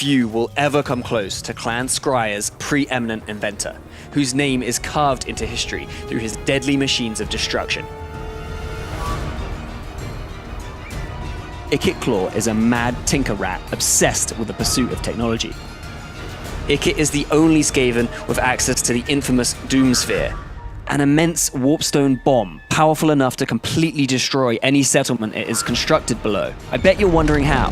few will ever come close to Clan Scrya's preeminent inventor, whose name is carved into history through his deadly machines of destruction. Ikit Claw is a mad tinker rat obsessed with the pursuit of technology. Ikit is the only Skaven with access to the infamous Doom Sphere, an immense warpstone bomb powerful enough to completely destroy any settlement it is constructed below. I bet you're wondering how.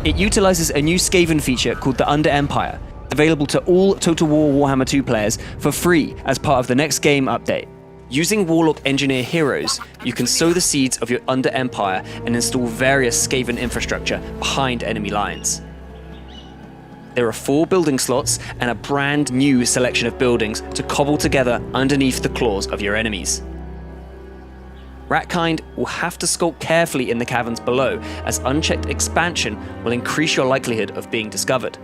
It utilizes a new Skaven feature called the Under Empire, available to all Total War Warhammer 2 players for free as part of the next game update. Using Warlock engineer heroes, you can sow the seeds of your Under Empire and install various Skaven infrastructure behind enemy lines. There are 4 building slots and a brand new selection of buildings to cobble together underneath the claws of your enemies. Ratkind will have to skulk carefully in the caverns below, as unchecked expansion will increase your likelihood of being discovered.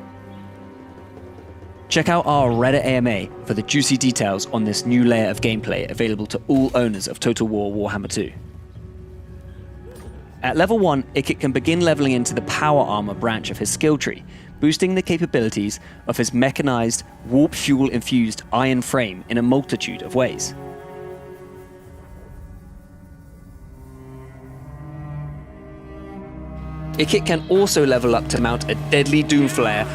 Check out our Reddit AMA for the juicy details on this new layer of gameplay available to all owners of Total War Warhammer 2. At level 1, Ikit can begin leveling into the power armor branch of his skill tree, boosting the capabilities of his mechanized, warp fuel-infused iron frame in a multitude of ways. Ikit can also level up to mount a deadly Doom Flare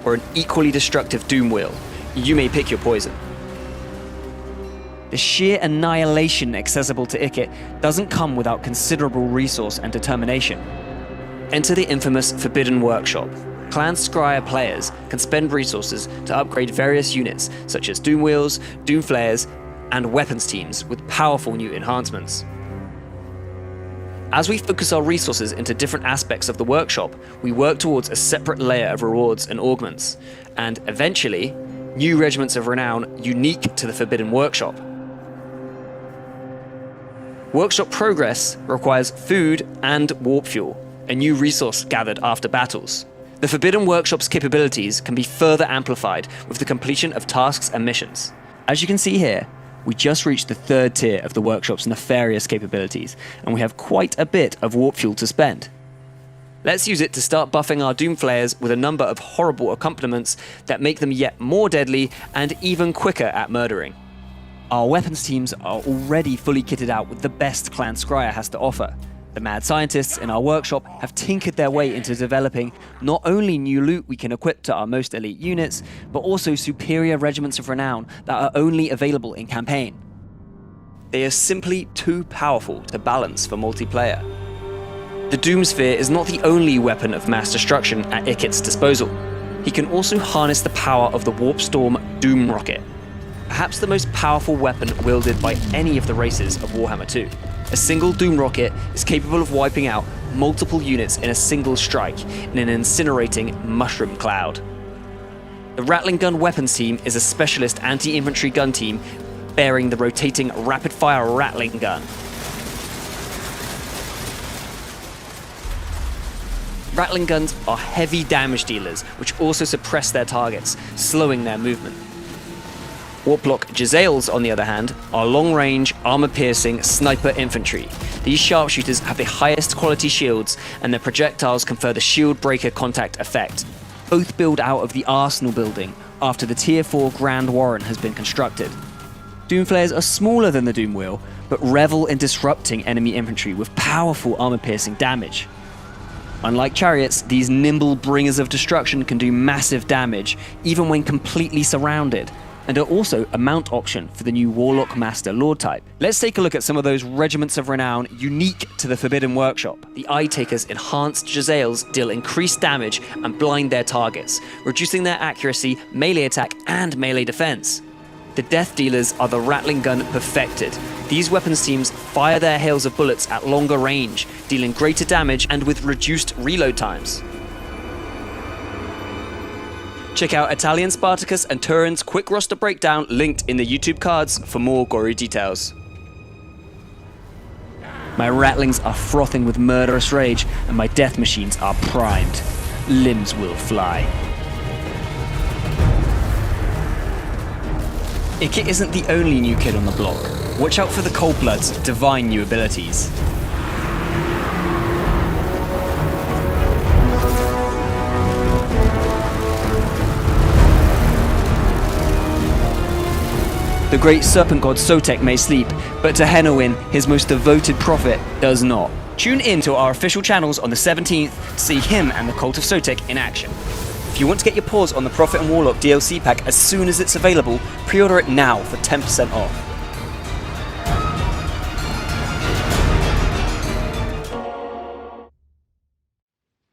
or an equally destructive Doom Wheel. You may pick your poison. The sheer annihilation accessible to Ikit doesn't come without considerable resource and determination. Enter the infamous Forbidden Workshop. Clan Scrya players can spend resources to upgrade various units such as Doom Wheels, Doom Flares, and weapons teams with powerful new enhancements. As we focus our resources into different aspects of the workshop, we work towards a separate layer of rewards and augments, and eventually, new regiments of renown unique to the Forbidden Workshop. Workshop progress requires food and warp fuel, a new resource gathered after battles. The Forbidden Workshop's capabilities can be further amplified with the completion of tasks and missions. As you can see here, we just reached the 3rd tier of the workshop's nefarious capabilities, and we have quite a bit of warp fuel to spend. Let's use it to start buffing our Doom Flares with a number of horrible accompaniments that make them yet more deadly and even quicker at murdering. Our weapons teams are already fully kitted out with the best Clan Scrya has to offer. The mad scientists in our workshop have tinkered their way into developing not only new loot we can equip to our most elite units, but also superior regiments of renown that are only available in campaign. They are simply too powerful to balance for multiplayer. The Doom Sphere is not the only weapon of mass destruction at Ikit's disposal. He can also harness the power of the Warpstorm Doom Rocket, perhaps the most powerful weapon wielded by any of the races of Warhammer 2. A single Doom Rocket is capable of wiping out multiple units in a single strike in an incinerating mushroom cloud. The Rattling Gun weapons team is a specialist anti-infantry gun team bearing the rotating rapid-fire Rattling Gun. Rattling guns are heavy damage dealers, which also suppress their targets, slowing their movement. Warlock Jezzails, on the other hand, are long-range, armor-piercing sniper infantry. These sharpshooters have the highest quality shields, and their projectiles confer the shield breaker contact effect. Both build out of the Arsenal building after the Tier 4 Grand Warren has been constructed. Doom Flares are smaller than the Doom Wheel, but revel in disrupting enemy infantry with powerful armor-piercing damage. Unlike chariots, these nimble bringers of destruction can do massive damage, even when completely surrounded, and are also a mount option for the new Warlock Master Lord type. Let's take a look at some of those regiments of renown unique to the Forbidden Workshop. The Eye Taker's enhanced Jezzails deal increased damage and blind their targets, reducing their accuracy, melee attack, and melee defense. The Death Dealers are the Rattling Gun perfected. These weapons teams fire their hails of bullets at longer range, dealing greater damage and with reduced reload times. Check out Italian Spartacus and Turin's quick roster breakdown linked in the YouTube cards for more gory details. My rattlings are frothing with murderous rage, and my death machines are primed. Limbs will fly. Ikit isn't the only new kid on the block. Watch out for the Coldblood's divine new abilities. The great serpent god Sotek may sleep, but to Henowin, his most devoted prophet, does not. Tune in to our official channels on the 17th to see him and the Cult of Sotek in action. If you want to get your paws on the Prophet and Warlock DLC pack as soon as it's available, pre-order it now for 10% off.